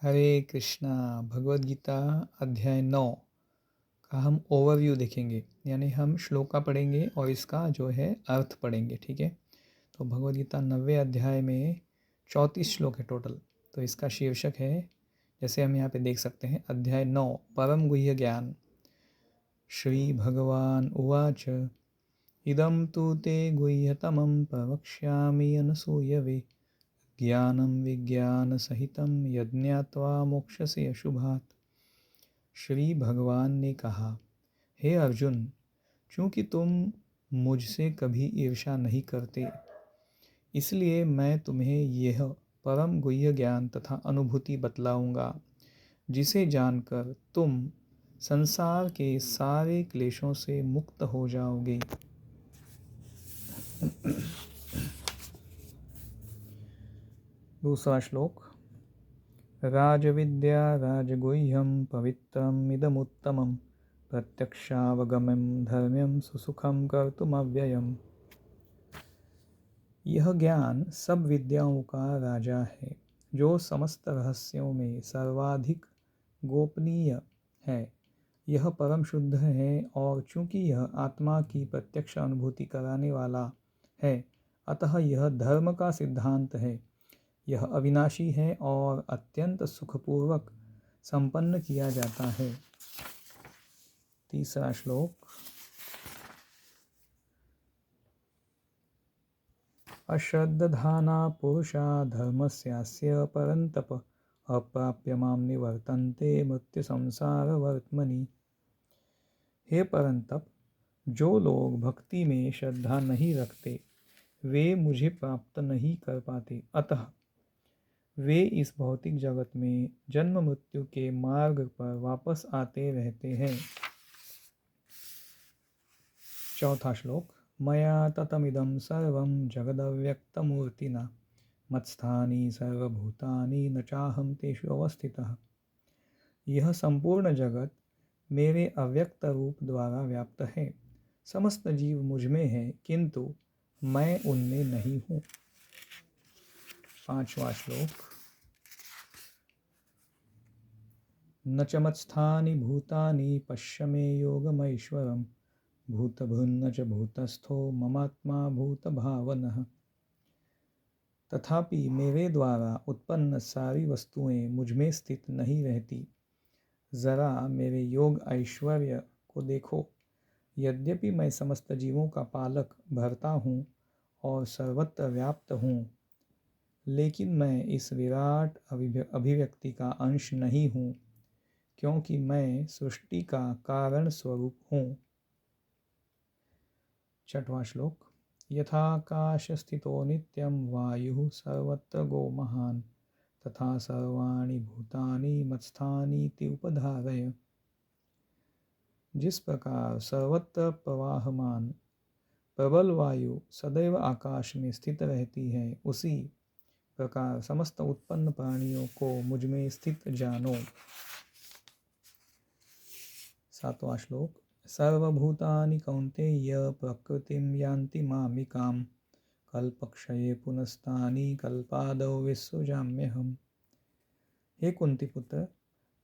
हरे कृष्णा। भगवद गीता अध्याय 9 का हम ओवरव्यू देखेंगे, यानी हम श्लोका पढ़ेंगे और इसका जो है अर्थ पढ़ेंगे। ठीक है, तो भगवद गीता 9वें अध्याय में 34 श्लोक है टोटल। तो इसका शीर्षक है, जैसे हम यहाँ पे देख सकते हैं, अध्याय 9 परम गुह्य ज्ञान। श्री भगवान उवाच इदं तु ते गुह्यतमं प्रवक्ष्यामि अनसूयवे ज्ञानं विज्ञानसहितं यज्ञात्वा मोक्षसे अशुभात्। श्री भगवान ने कहा, हे अर्जुन, चूँकि तुम मुझसे कभी ईर्ष्या नहीं करते, इसलिए मैं तुम्हें यह परम गुह्य ज्ञान तथा अनुभूति बतलाऊंगा, जिसे जानकर तुम संसार के सारे क्लेशों से मुक्त हो जाओगे। दूसरा श्लोक। राजविद्या राजगुह्यं पवित्रम् इदमुत्तमं प्रत्यक्षावगमं धर्म्यं सुसुखं कर्तुमव्ययम्। यह ज्ञान सब विद्याओं का राजा है, जो समस्त रहस्यों में सर्वाधिक गोपनीय है। यह परम शुद्ध है, और चूंकि यह आत्मा की प्रत्यक्ष अनुभूति कराने वाला है, अतः यह धर्म का सिद्धांत है। यह अविनाशी है और अत्यंत सुखपूर्वक संपन्न किया जाता है। तीसरा श्लोक। अश्रद्धाना पुरुषा धर्मस्यास्य परन्तप अप्राप्य मां निवर्तन्ते मृत्यु संसार वर्त्मनि। हे परंतप, जो लोग भक्ति में श्रद्धा नहीं रखते, वे मुझे प्राप्त नहीं कर पाते, अतः वे इस भौतिक जगत में जन्म मृत्यु के मार्ग पर वापस आते रहते हैं। चौथा श्लोक। मया ततमिदं सर्वं जगदव्यक्तमूर्तिना मत्स्थानि सर्वभूतानि न चाहं तेषु अवस्थितः। यह संपूर्ण जगत मेरे अव्यक्त रूप द्वारा व्याप्त है। समस्त जीव मुझ में है, किंतु मैं उनमें नहीं हूँ। पांचवा श्लोक। न च मत्स्थानि भूतानि पश्य मे योगमैश्वरम् भूतभृन्न च भूतस्थो ममात्मा भूतभावनः। तथापि मेरे द्वारा उत्पन्न सारी वस्तुएं मुझ में स्थित नहीं रहती। जरा मेरे योग ऐश्वर्य को देखो। यद्यपि मैं समस्त जीवों का पालक भरता हूँ और सर्वत्र व्याप्त हूँ, लेकिन मैं इस विराट अभिव्यक्ति का अंश नहीं हूँ, क्योंकि मैं सृष्टि का कारण स्वरूप हूँ। छठवां श्लोक। यथाकाश स्थितो नित्यं वायुः सर्वत्र गो महान् तथा सर्वाणि भूतानि मत्स्थानीति उपधारय। जिस प्रकार सर्वत्र प्रवाहमान प्रबल वायु सदैव आकाश में स्थित रहती है, उसी प्रकार समस्त उत्पन्न प्राणियों को मुझ में स्थित जानो। सातवां श्लोक। सर्वभूतानि कौन्तेय प्रकृतिं यान्ति मामिकां कल्पक्षये पुनस्तानि कल्पादौ विसृजाम्यहम्। हे कुंती पुत्र,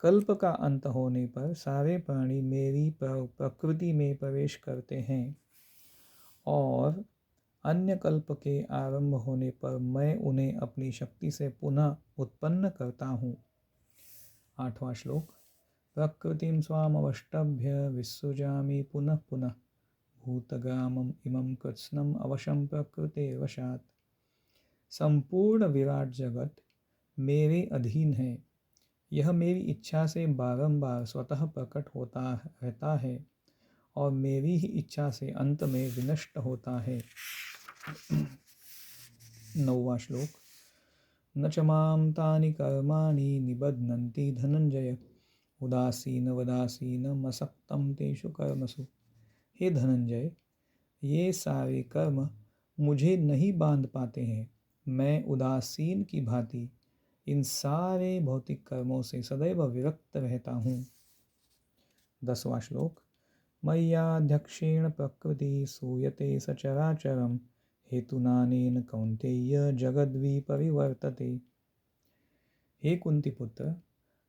कल्प का अंत होने पर सारे प्राणी मेरी प्रकृति में प्रवेश करते हैं, और अन्य कल्प के आरंभ होने पर मैं उन्हें अपनी शक्ति से पुनः उत्पन्न करता हूँ। आठवां श्लोक। प्रकृतिं स्वामवष्टभ्य विसृजामि पुनः पुनः भूतग्रामम् इमं कृत्स्नम् अवशं प्रकृतेर्वशात्। संपूर्ण विराट जगत मेरे अधीन है। यह मेरी इच्छा से बारंबार स्वतः प्रकट होता रहता है, और मेरी ही इच्छा से अंत में विनष्ट होता है। नौवां श्लोक। न च मां तानि कर्माणि निबध्नन्ति धनंजय उदासीनवदासीनमसक्तं तेषु कर्मसु। हे धनंजय, ये सारे कर्म मुझे नहीं बांध पाते हैं। मैं उदासीन की भांति इन सारे भौतिक कर्मों से सदैव विरक्त रहता हूँ। 10वां श्लोक। मय्याध्यक्षेण प्रकृति सूयते सचराचरं हेतुनानेन कौन्तेय जगद्विपरिवर्तते। हे कुंती पुत्र,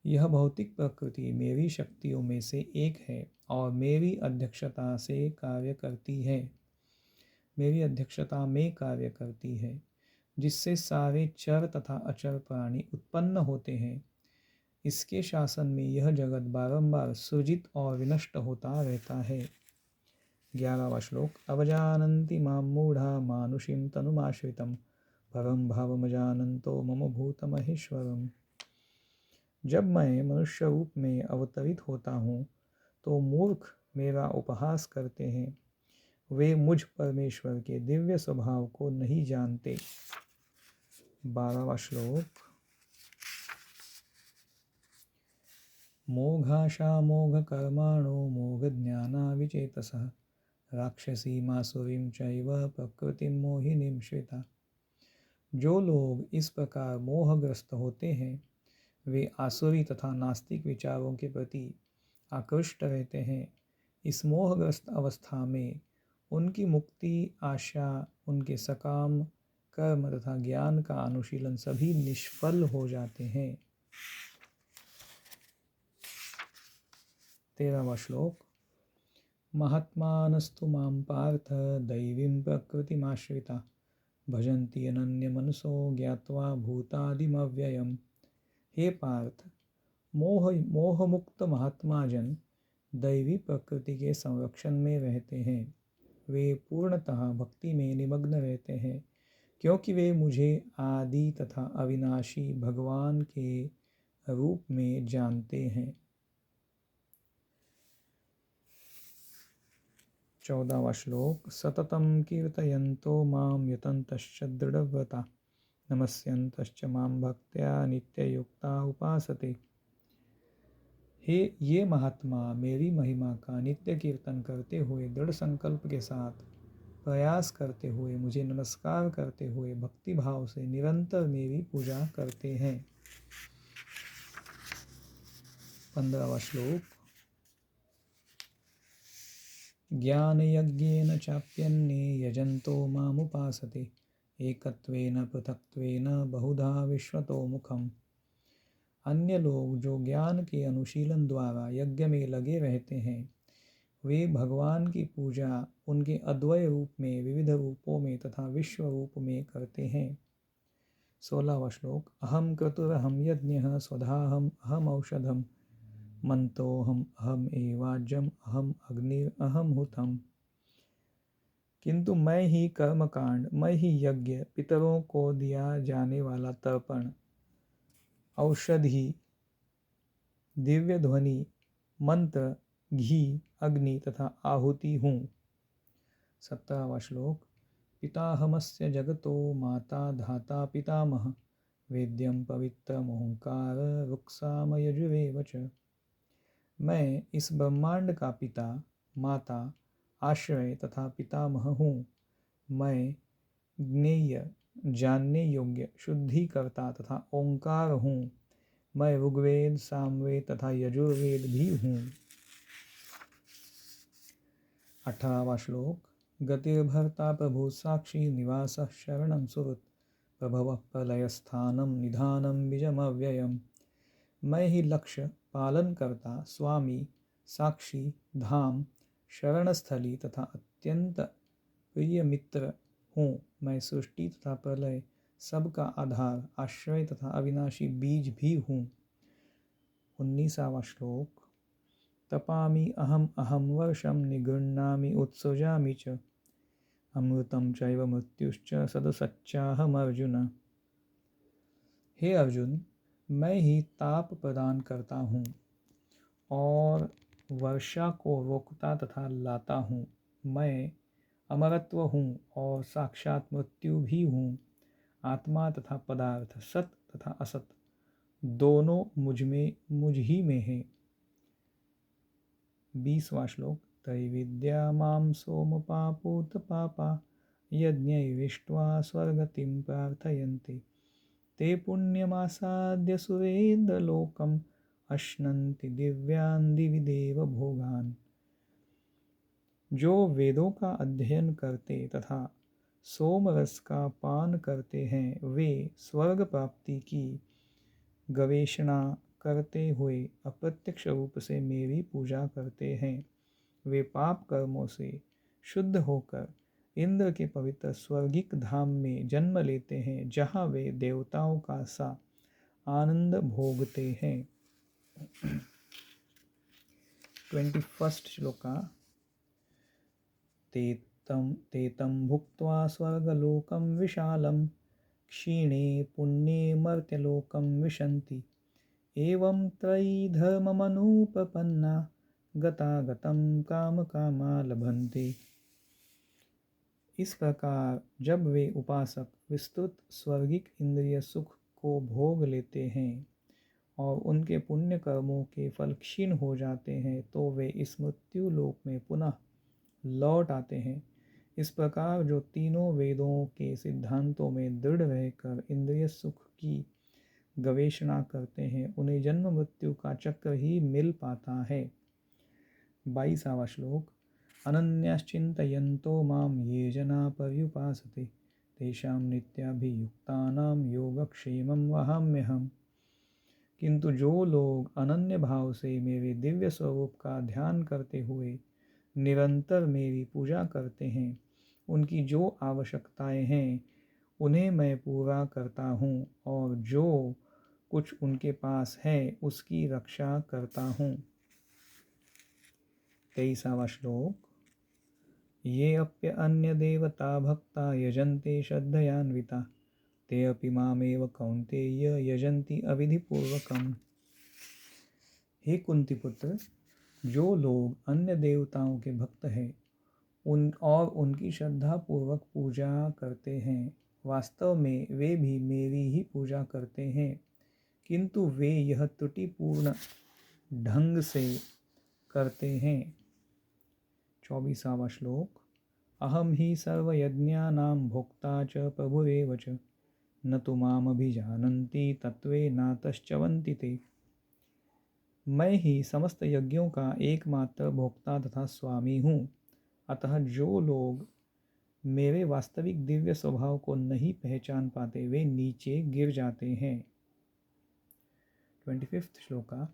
यह भौतिक प्रकृति मेरी शक्तियों में से एक है और मेरी अध्यक्षता से कार्य करती है, मेरी अध्यक्षता में कार्य करती है, जिससे सारे चर तथा अचर प्राणी उत्पन्न होते हैं। इसके शासन में यह जगत बारंबार सृजित और विनष्ट होता रहता है। 11वां श्लोक। अवजानन्ति मां मूढ़ा मानुषीं तनुमाश्रितं परं भावमजानन्तो मम भूतमहेश्वरम्। जब मैं मनुष्य रूप में अवतरित होता हूँ तो मूर्ख मेरा उपहास करते हैं, वे मुझ परमेश्वर के दिव्य स्वभाव को नहीं जानते। 12वां श्लोक। मोघाशा मोघकर्माणो मोघज्ञानाविचेतसः राक्षसीमासुरीं चैव प्रकृतिं मोहिनीं श्रिता। जो लोग इस प्रकार मोहग्रस्त होते हैं वे आसुरी तथा नास्तिक विचारों के प्रति आकृष्ट रहते हैं। इस मोहग्रस्त अवस्था में उनकी मुक्ति आशा, उनके सकाम कर्म तथा ज्ञान का अनुशीलन सभी निष्फल हो जाते हैं। 13वां श्लोक। महात्मानस्तु मां पार्थ दैवीं प्रकृतिमाश्रिता भजन्ति अनन्यमनसो ज्ञात्वा भूतादिमव्ययम्। हे पार्थ, मोहमुक्त महात्मा जन दैवी प्रकृति के संरक्षण में रहते हैं। वे पूर्णतः भक्ति में निमग्न रहते हैं क्योंकि वे मुझे आदि तथा अविनाशी भगवान के रूप में जानते हैं। 14वां श्लोक। सततं कीर्तयन्तो मां यतन्तश्च दृढव्रता नमस्यन्तश्च मां भक्त्या नित्ययुक्ता उपासते। ये महात्मा मेरी महिमा का नित्य कीर्तन करते हुए दृढ़ संकल्प के साथ प्रयास करते हुए मुझे नमस्कार करते हुए भक्ति भाव से निरंतर मेरी पूजा करते हैं। 15वां श्लोक। ज्ञानयज्ञेन चाप्यन्ये यजन्तो मामुपासते एकत्वेन पृथक्त्वेन बहुधा विश्वतो मुखम्। अन्य लोग जो ज्ञान के अनुशीलन द्वारा यज्ञ में लगे रहते हैं वे भगवान की पूजा उनके अद्वय रूप में विविध रूपों में तथा विश्व रूप में करते हैं। 16वां श्लोक। अहम क्रतुरहम यज्ञः स्वधाहम अहम औषधम मंतोहम अहम एवाज्यम अहम अग्निर अहम हुतम। किंतु मैं ही कर्मकांड, मैं ही यज्ञ, पितरों को दिया जाने वाला तर्पण, औषधि, दिव्य ध्वनि, मंत्र, घी, अग्नि तथा आहुति हूँ। 17वां श्लोक। पिताहमस्य जगतो माता धाता पितामह वेद्यं पवित्रमोंकार रुक्साम यजुरेव च। मैं इस ब्रह्मांड का पिता, माता, आश्रय तथा पितामह हूँ। मैं ज्ञेय, जानने योग्य, शुद्धिकर्ता तथा ओंकार हूँ। मैं ऋग्वेद, सामवेद तथा यजुर्वेद भी हूँ। 18वां श्लोक। गतिर्भर्ता प्रभु साक्षी निवासः शरणं सुहृत् प्रभवः प्रलयस्थानं निधानं बीजमव्ययम्। मैं ही लक्ष्य, पालन करता, स्वामी, साक्षी, धाम, शरणस्थली तथा अत्यंत प्रिय मित्र हूँ। मैं सृष्टि तथा प्रलय, सबका आधार, आश्रय तथा अविनाशी बीज भी हूँ। 19वां श्लोक। तपामि अहम अहम वर्षम निगृह्णामि उत्सृजामि च अमृतं चैव मृत्युश्च सदसच्चाहम अर्जुन। हे अर्जुन, मैं ही ताप प्रदान करता हूँ और वर्षा को रोकता तथा लाता हूँ। मैं अमरत्व हूँ और साक्षात मृत्यु भी हूँ। आत्मा तथा पदार्थ, सत तथा असत दोनों मुझ ही में है। 20वां श्लोक। त्रैविद्या मां सोमपापूत पापा यज्ञैविष्ट्वा स्वर्गतिं प्रार्थयन्ति ते पुण्यमासाद्य सुरेन्द्रलोकम् अश्नन्ति दिव्यान् दिवि देव भोगान्। जो वेदों का अध्ययन करते तथा सोमरस का पान करते हैं वे स्वर्ग प्राप्ति की गवेषणा करते हुए अप्रत्यक्ष रूप से मेरी पूजा करते हैं, वे पाप कर्मों से शुद्ध होकर इंद्र के पवित्र स्वर्गिक धाम में जन्म लेते हैं, जहाँ वे देवताओं का सा आनंद भोगते हैं। 21 श्लोका। ते तं भुक्त्वा स्वर्गलोकं विशालं क्षीणे पुण्ये मर्त्यलोकं विशन्ति एवं त्रयी धर्ममनुपपन्ना गतागतं कामकामा लभन्ते। इस प्रकार जब वे उपासक विस्तृत स्वर्गिक इंद्रिय सुख को भोग लेते हैं और उनके पुण्य कर्मों के फल क्षीण हो जाते हैं, तो वे इस मृत्यु लोक में पुनः लौट आते हैं। इस प्रकार जो तीनों वेदों के सिद्धांतों में दृढ़ रहकर इंद्रिय सुख की गवेषणा करते हैं, उन्हें जन्म मृत्यु का चक्र ही मिल पाता है। 22वां श्लोक। अनन्यश्चिन्तयन्तो मां ये जना पर्युपासते तेषां नित्याभियुक्तानां योगक्षेमं वहाम्यहम्। किंतु जो लोग अनन्य भाव से मेरे दिव्य स्वरूप का ध्यान करते हुए निरंतर मेरी पूजा करते हैं, उनकी जो आवश्यकताएं हैं उन्हें मैं पूरा करता हूँ, और जो कुछ उनके पास है उसकी रक्षा करता हूँ। 23वां श्लोक। ये अप्य अन्य देवता भक्ता यजन्ते श्रद्धयान्विता ते अपि मामेव कौन्तेय यजन्ति अविधिपूर्वकम्। हे कुंती पुत्र, जो लोग अन्य देवताओं के भक्त हैं और उनकी श्रद्धा पूर्वक पूजा करते हैं, वास्तव में वे भी मेरी ही पूजा करते हैं, किंतु वे यह त्रुटिपूर्ण ढंग से करते हैं। 24वां श्लोक। अहम ही सर्वयज्ञानां भोक्ता च प्रभुरेव च न तो मामभिजानन्ति तत्वे नातश्चवन्ति ते। मैं ही समस्त यज्ञों का एकमात्र भोक्ता तथा स्वामी हूँ, अतः जो लोग मेरे वास्तविक दिव्य स्वभाव को नहीं पहचान पाते वे नीचे गिर जाते हैं। 25वां श्लोका।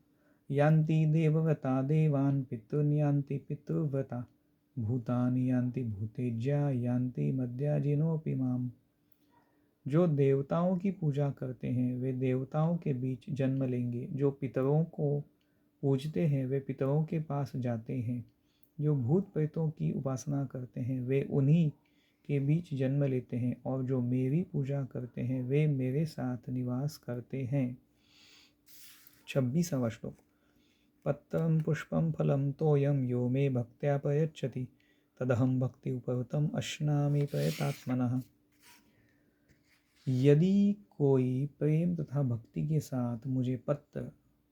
यान्ति देवव्रता देवान् पितॄन् यान्ति पितृव्रता भूतानि यान्ति भूतेज्या यान्ति मद्याजिनोऽपि माम्। जो देवताओं की पूजा करते हैं वे देवताओं के बीच जन्म लेंगे, जो पितरों को पूजते हैं वे पितरों के पास जाते हैं, जो भूत प्रेतों की उपासना करते हैं वे उन्हीं के बीच जन्म लेते हैं, और जो मेरी पूजा करते हैं वे मेरे साथ निवास करते हैं। 26वां श्लोक। पत्रं पुष्पं फलं तोयं यो मे भक्त्या प्रयच्छति तदहं भक्ति उपहृतम् अश्नामि प्रयतात्मनः। यदि कोई प्रेम तथा भक्ति के साथ मुझे पत्र,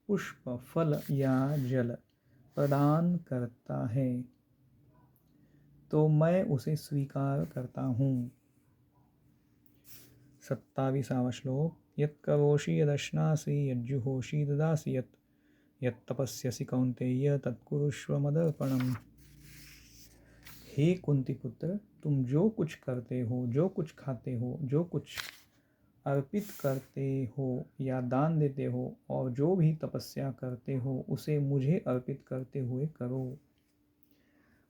पुष्प, फल या जल प्रदान करता है तो मैं उसे स्वीकार करता हूँ। 27वां श्लोक। यत्करोषि यदश्नासि यज्जुहोषि ददासि यत्तपस्यसि कौन्तेय तत्कुरुष्व मदर्पणम्। हे कुंती पुत्र, तुम जो कुछ करते हो, जो कुछ खाते हो, जो कुछ अर्पित करते हो या दान देते हो, और जो भी तपस्या करते हो उसे मुझे अर्पित करते हुए करो।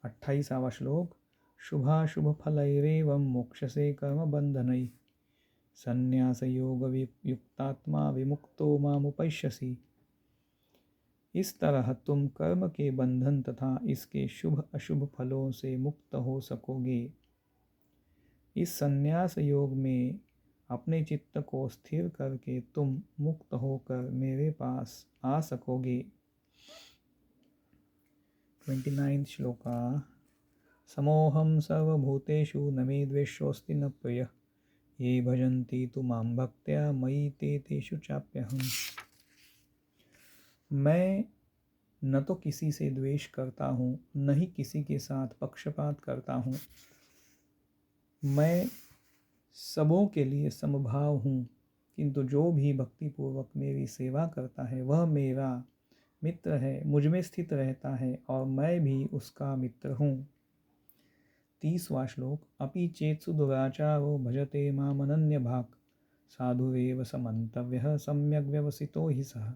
28वां श्लोक। शुभाशुभ फलैरेवं मोक्षसे कर्म बंधनैः संन्यास योग युक्तात्मा विमुक्तो मामुपैष्यसि। इस तरह तुम कर्म के बंधन तथा इसके शुभ अशुभ फलों से मुक्त हो सकोगे। इस संन्यास योग में अपने चित्त को स्थिर करके तुम मुक्त होकर मेरे पास आ सकोगे। 29 श्लोका। समोहम सर्वभूतेषु न मे द्वेषोऽस्ति न प्रियः ये भजन्ति तु मां भक्त्या मयि ते तेषु चाप्यहम्। मैं न तो किसी से द्वेष करता हूँ, न ही किसी के साथ पक्षपात करता हूँ। मैं सबों के लिए समभाव हूँ, किंतु जो भी भक्तिपूर्वक मेरी सेवा करता है वह मेरा मित्र है, मुझ में स्थित रहता है और मैं भी उसका मित्र हूँ। 30वां श्लोक। अपि चेत्सु दुराचारो भजते मामनन्यभाक् साधुरेव समन्तव्यः सम्यग् व्यवसितो हि सः।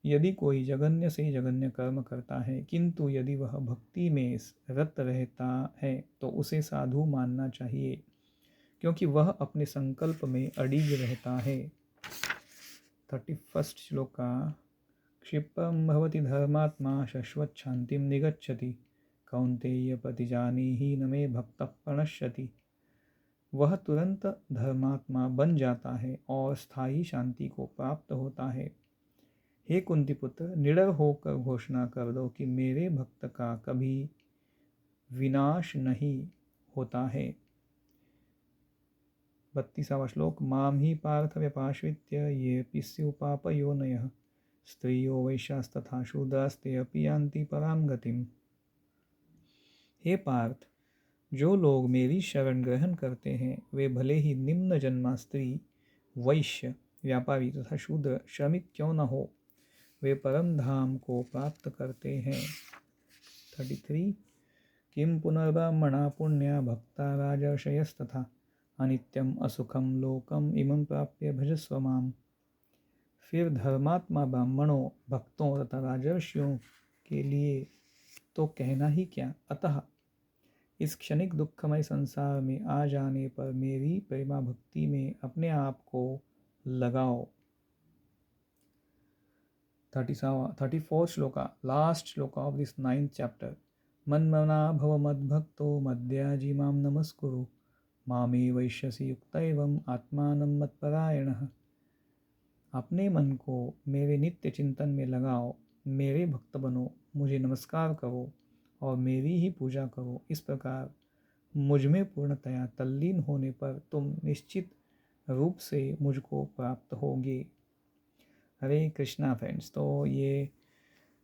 यदि कोई जघन्य से जघन्य कर्म करता है किंतु यदि वह भक्ति में रत रहता है तो उसे साधु मानना चाहिए, क्योंकि वह अपने संकल्प में अडिग रहता है। 31 श्लोका। क्षिप्रं भवति धर्मात्मा शश्वत् शांतिं निगच्छति, कौन्तेय प्रतिजानीहि न मे भक्तः प्रणश्यति। वह तुरंत धर्मात्मा बन जाता है और स्थायी शांति को प्राप्त होता है। हे कुंती पुत्र, निडर होकर घोषणा कर दो कि मेरे भक्त का कभी विनाश नहीं होता है। 32वां श्लोक। माम ही पार्थ व्यपाश्रित्य ये स्युपापयोनयः, स्त्रियो वैश्यास्तथा शूद्रास्ते अपि यान्ति पराम गतिम। हे पार्थ, जो लोग मेरी शरण ग्रहण करते हैं वे भले ही निम्न जन्मा स्त्री, वैश्य, व्यापारी तथा शूद्र श्रमिक क्यों न हो, वे परम धाम को प्राप्त करते हैं। 33। किम पुनर्ब्रह्मणा पुण्या भक्ता राजर्षयस्तथा, अनित्यम असुखम लोकम इमं प्राप्य भजस्व माम। फिर धर्मात्मा ब्राह्मणों, भक्तों तथा राजर्षियों के लिए तो कहना ही क्या। अतः इस क्षणिक दुखमय संसार में आ जाने पर मेरी प्रेमा भक्ति में अपने आप को लगाओ। 34 shloka. Last shloka of this 9th chapter. मन्मना भव मद्भक्तो मद्याजी मां नमस्कुरु, मामे वैश्यसि युक्त एवं आत्मानं मत्परायणः। अपने मन को मेरे नित्य चिंतन में लगाओ, मेरे भक्त बनो, मुझे नमस्कार करो और मेरी ही पूजा करो। इस प्रकार मुझ में पूर्णतया तल्लीन होने पर तुम निश्चित रूप से मुझको प्राप्त होगे। हरे कृष्णा फ्रेंड्स। तो ये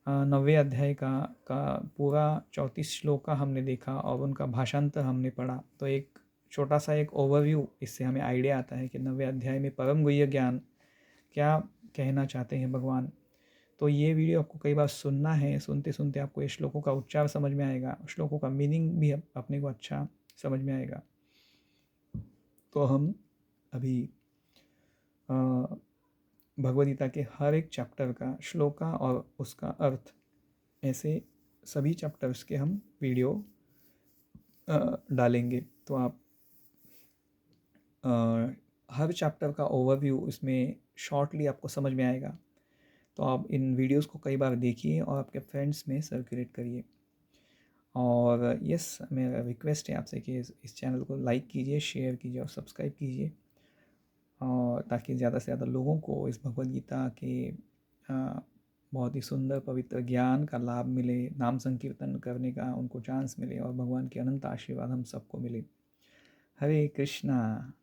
9वें अध्याय का पूरा 34 श्लोक का हमने देखा और उनका भाषांतर हमने पढ़ा। तो एक छोटा सा एक ओवरव्यू, इससे हमें आइडिया आता है कि 9वें अध्याय में परम गुह्य ज्ञान क्या कहना चाहते हैं भगवान। तो ये वीडियो आपको कई बार सुनना है, सुनते सुनते आपको ये श्लोकों का उच्चार समझ में आएगा, श्लोकों का मीनिंग भी अपने को अच्छा समझ में आएगा। तो हम अभी भगवद्गीता के हर एक चैप्टर का श्लोका और उसका अर्थ, ऐसे सभी चैप्टर्स के हम वीडियो डालेंगे। तो आप हर चैप्टर का ओवरव्यू इसमें शॉर्टली आपको समझ में आएगा। तो आप इन वीडियोस को कई बार देखिए और आपके फ्रेंड्स में सर्कुलेट करिए। और यस, मेरा रिक्वेस्ट है आपसे कि इस चैनल को लाइक कीजिए, शेयर कीजिए और सब्सक्राइब कीजिए, और ताकि ज़्यादा से ज़्यादा लोगों को इस भगवद गीता के बहुत ही सुंदर पवित्र ज्ञान का लाभ मिले, नाम संकीर्तन करने का उनको चांस मिले और भगवान के अनंत आशीर्वाद हम सबको मिले। हरे कृष्णा।